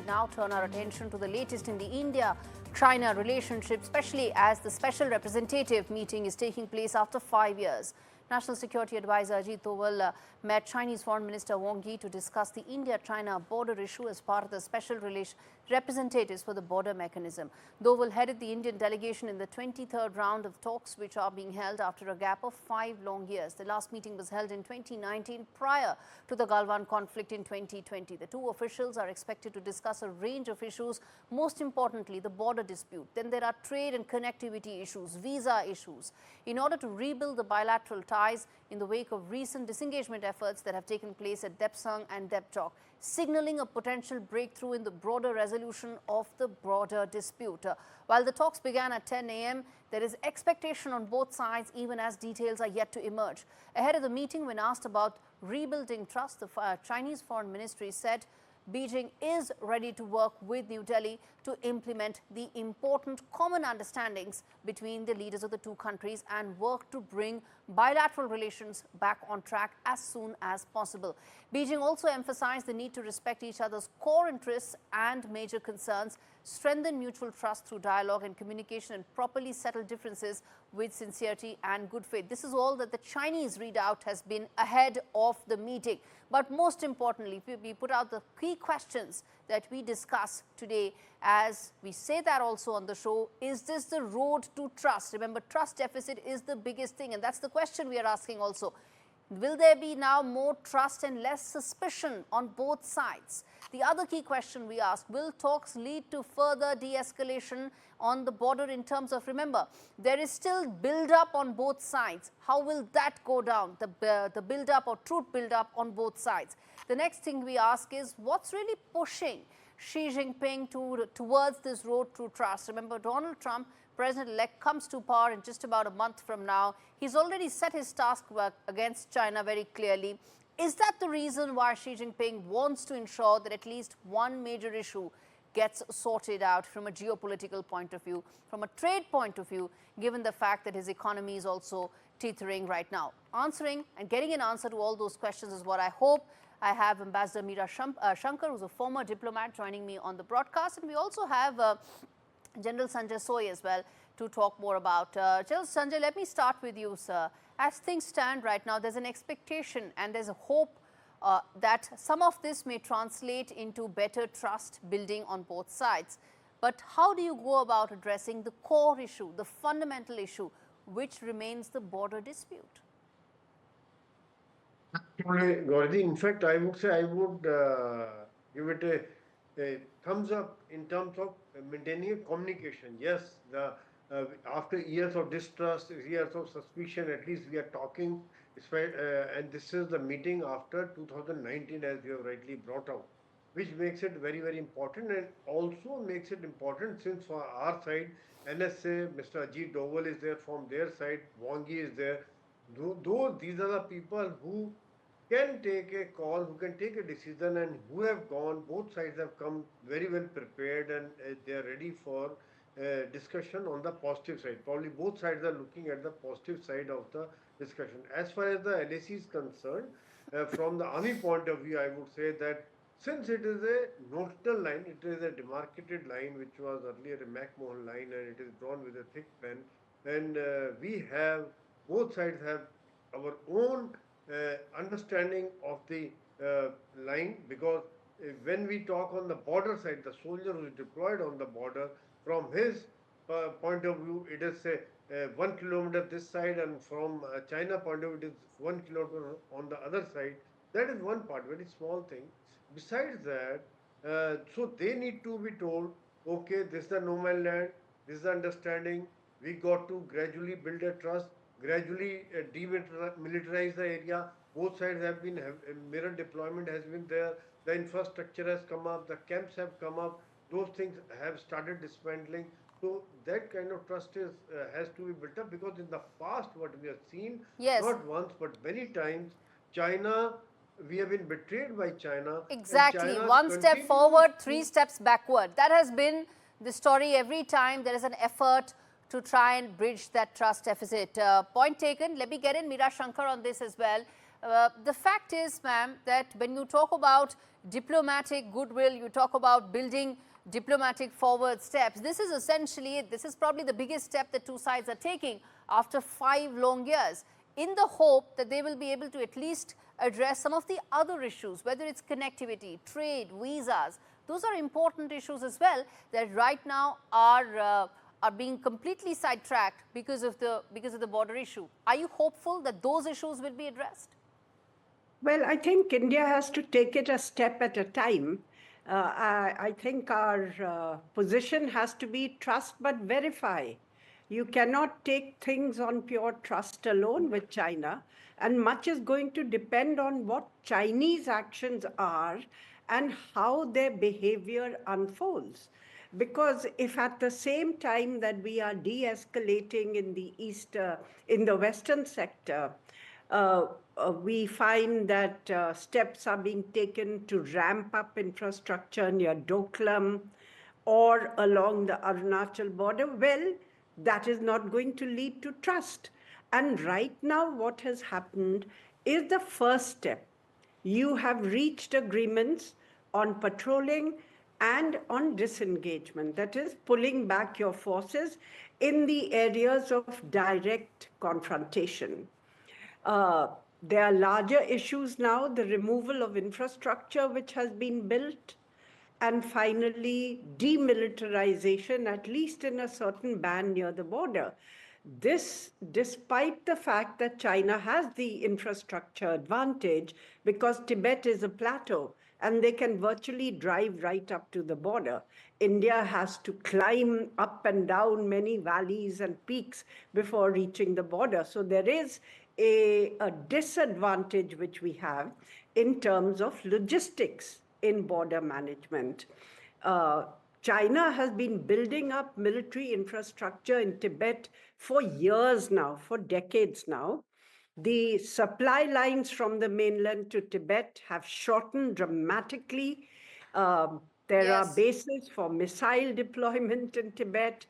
now turn our attention to the latest in the India-China relationship, especially as the special representative meeting is taking place after 5 years. National Security Advisor Ajit Doval met Chinese Foreign Minister Wang Yi to discuss the India-China border issue as part of the special representatives for the border mechanism. Doval headed the Indian delegation in the 23rd round of talks, which are being held after a gap of 5 long years. The last meeting was held in 2019 prior to the Galwan conflict in 2020. The two officials are expected to discuss a range of issues, most importantly the border dispute. Then there are trade and connectivity issues, visa issues. In order to rebuild the bilateral ties in the wake of recent disengagement efforts that have taken place at Depsang and Deptok, signaling a potential breakthrough in the broader resolution of the border dispute. While the talks began at 10 a.m., there is expectation on both sides even as details are yet to emerge. Ahead of the meeting, when asked about rebuilding trust, the Chinese Foreign Ministry said Beijing is ready to work with New Delhi to implement the important common understandings between the leaders of the two countries and work to bring bilateral relations back on track as soon as possible. Beijing also emphasized the need to respect each other's core interests and major concerns, strengthen mutual trust through dialogue and communication, and properly settle differences with sincerity and good faith. This is all that the Chinese readout has been ahead of the meeting. But most importantly, we put out the key questions that we discuss today. As we say that also on the show, is this the road to trust? Remember, trust deficit is the biggest thing, and that's the question we are asking also. Will there be now more trust and less suspicion on both sides? The other key question we ask, will talks lead to further de-escalation on the border in terms of, remember, there is still build-up on both sides. How will that go down, the build-up or troop build-up on both sides? The next thing we ask is, what's really pushing Xi Jinping towards this road to trust? Remember, Donald Trump, President-elect, comes to power in just about a month from now. He's already set his task against China very clearly. Is that the reason why Xi Jinping wants to ensure that at least one major issue gets sorted out from a geopolitical point of view, from a trade point of view, given the fact that his economy is also teetering right now? Answering and getting an answer to all those questions is what I hope. I have Ambassador Meera Shankar, who's a former diplomat, joining me on the broadcast, and we also have General Sanjay Soi as well to talk more about. General Sanjay, let me start with you, sir. As things stand right now, there's an expectation and there's a hope that some of this may translate into better trust building on both sides. But how do you go about addressing the core issue, the fundamental issue, which remains the border dispute? Gaurie, in fact, I would say I would give it a thumbs up in terms of maintaining a communication. Yes, after years of distrust, years of suspicion, at least we are talking, and this is the meeting after 2019, as you have rightly brought out, which makes it very, very important, and also makes it important since for our side, NSA, Mr. Ajit Doval is there, from their side, Wang Yi is there. Though these are the people who can take a call, who can take a decision, and who have gone, both sides have come very well prepared, and they are ready for discussion on the positive side. Probably both sides are looking at the positive side of the discussion. As far as the LAC is concerned, from the army point of view, I would say that since it is a notional line, it is a demarcated line, which was earlier a McMahon line, and it is drawn with a thick pen, and we have, both sides have our own understanding of the line, because when we talk on the border side, the soldier who is deployed on the border, from his point of view, it is say 1 kilometer this side, and from China point of view, it is 1 kilometer on the other side. That is one part, very small thing. Besides that, so they need to be told, okay, this is the no man land, this is the understanding, we got to gradually build a trust, gradually demilitarize the area. Both sides have been, mirror deployment has been there, the infrastructure has come up, the camps have come up, those things have started dismantling. So that kind of trust has to be built up, because in the past what we have seen, Yes. not once but many times, China, we have been betrayed by China. Exactly. One step forward, 3 steps backward. That has been the story every time there is an effort to try and bridge that trust deficit. Point taken. Let me get in Meera Shankar on this as well. The fact is, ma'am, that when you talk about diplomatic goodwill, you talk about building diplomatic forward steps. This is essentially it. This is probably the biggest step the two sides are taking after 5 long years, in the hope that they will be able to at least address some of the other issues, whether it's connectivity, trade, visas. Those are important issues as well that right now are being completely sidetracked because of the border issue. Are you hopeful that those issues will be addressed? Well, I think India has to take it a step at a time. I think our position has to be trust but verify. You cannot take things on pure trust alone with China, and much is going to depend on what Chinese actions are and how their behavior unfolds. Because if at the same time that we are de-escalating in the in the Western sector, we find that steps are being taken to ramp up infrastructure near Doklam or along the Arunachal border, well, that is not going to lead to trust. And right now, what has happened is the first step. You have reached agreements on patrolling and on disengagement, that is, pulling back your forces in the areas of direct confrontation. There are larger issues now, the removal of infrastructure which has been built, and finally, demilitarization, at least in a certain band near the border. This, despite the fact that China has the infrastructure advantage because Tibet is a plateau and they can virtually drive right up to the border. India has to climb up and down many valleys and peaks before reaching the border. So there is a disadvantage which we have in terms of logistics in border management. Uh, China has been building up military infrastructure in Tibet for years now, for decades now. The supply lines from the mainland to Tibet have shortened dramatically. There are Yes. bases for missile deployment in Tibet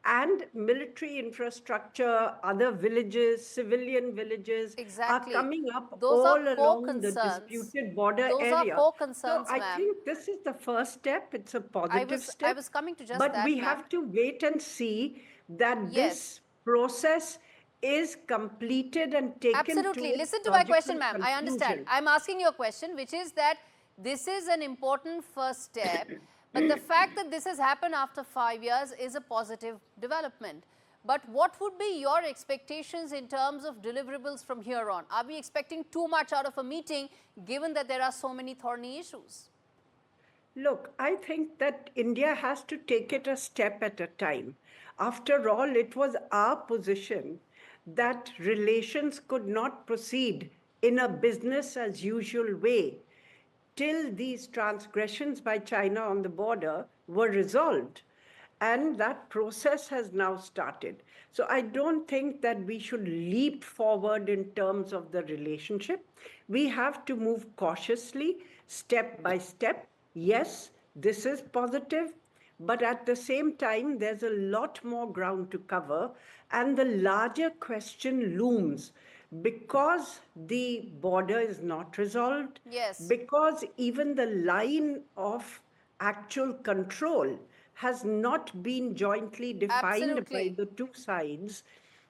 and military infrastructure, other villages, civilian villages are Exactly. coming up Those are all core along the concerns. disputed border Those are area. core So concerns, I ma'am. think this is the first step. It's a positive I step. was coming to just But that, we ma'am. have to wait and see that Yes. this process is completed and taken to Absolutely. its Listen to my question, logical ma'am. I understand. conclusion. I'm asking you a question, which is that this is an important first step, but the fact that this has happened after 5 years is a positive development. But what would be your expectations in terms of deliverables from here on? Are we expecting too much out of a meeting, given that there are so many thorny issues? Look, I think that India has to take it a step at a time. After all, it was our position that relations could not proceed in a business as usual way till these transgressions by China on the border were resolved. And that process has now started. So I don't think that we should leap forward in terms of the relationship. We have to move cautiously, step by step. Yes, this is positive, but at the same time, there's a lot more ground to cover. And the larger question looms because the border is not resolved, Yes. because even the line of actual control has not been jointly defined by Absolutely. the two sides,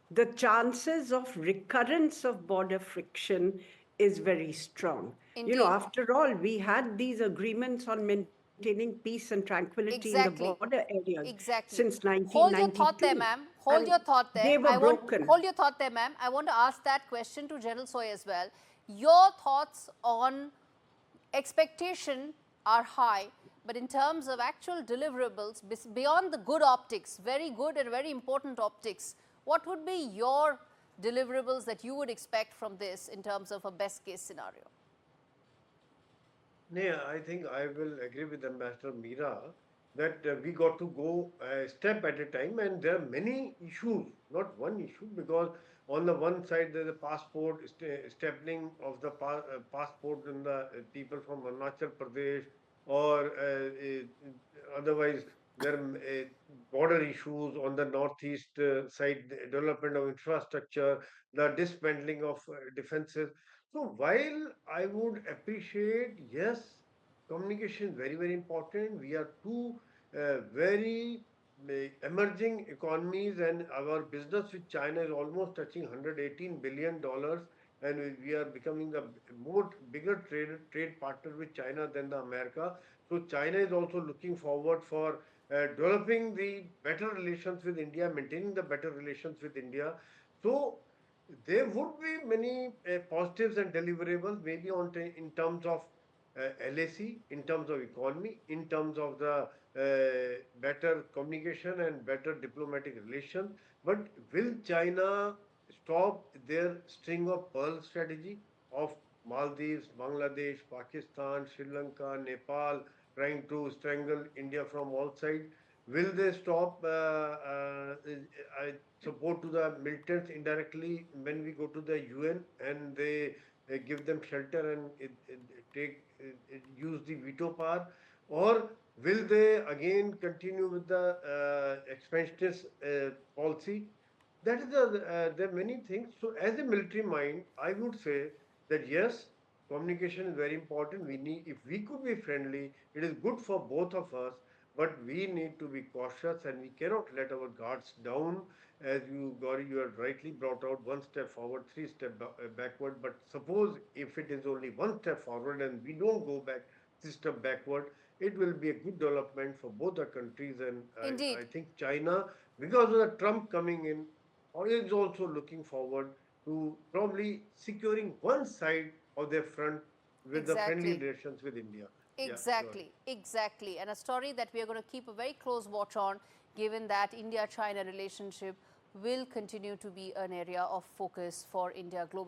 the chances of recurrence of border friction is very strong. You know, Indeed. after all, we had these agreements on maintaining peace and tranquility in the Exactly. border areas Exactly. since Hold your thought there, 1992, ma'am. Hold and your thought there. they were broken. Hold your thought there, ma'am. I want to ask that question to General Soy as well. Your thoughts on expectation are high, but in terms of actual deliverables, beyond the good optics, very good and very important optics, what would be your deliverables that you would expect from this in terms of a best case scenario? Yeah, I think I will agree with Ambassador Meera that we got to go a step at a time, and there are many issues, not one issue, because on the one side there's a passport stapling of the passport in the people from Arunachal Pradesh, or otherwise there are border issues on the northeast side, development of infrastructure, the dismantling of defenses. So while I would appreciate, yes, communication is very, very important. We are two very emerging economies, and our business with China is almost touching $118 billion, and we are becoming the more bigger trade partner with China than the America. So China is also looking forward for developing the better relations with India, maintaining the better relations with India. So there would be many positives and deliverables, maybe in terms of LAC, in terms of economy, in terms of the better communication and better diplomatic relations. But will China stop their string of pearl strategy of Maldives, Bangladesh, Pakistan, Sri Lanka, Nepal, trying to strangle India from all sides? Will they stop support to the militants indirectly when we go to the UN and they give them shelter and use the veto power? Or will they again continue with the expansionist policy? That is there are many things. So, as a military mind, I would say that yes, communication is very important. We need, if we could be friendly, it is good for both of us. But we need to be cautious, and we cannot let our guards down. As you, Gauri, you have rightly brought out, one step forward, three step backward. But suppose if it is only one step forward and we don't go back, three step backward, it will be a good development for both the countries. And I Indeed. think China, because of the Trump coming in, is also looking forward to probably securing one side of their front with the friendly Exactly. relations with India. Yeah, Gauri. Exactly, exactly. And a story that we are going to keep a very close watch on, given that India China relationship will continue to be an area of focus for India globally.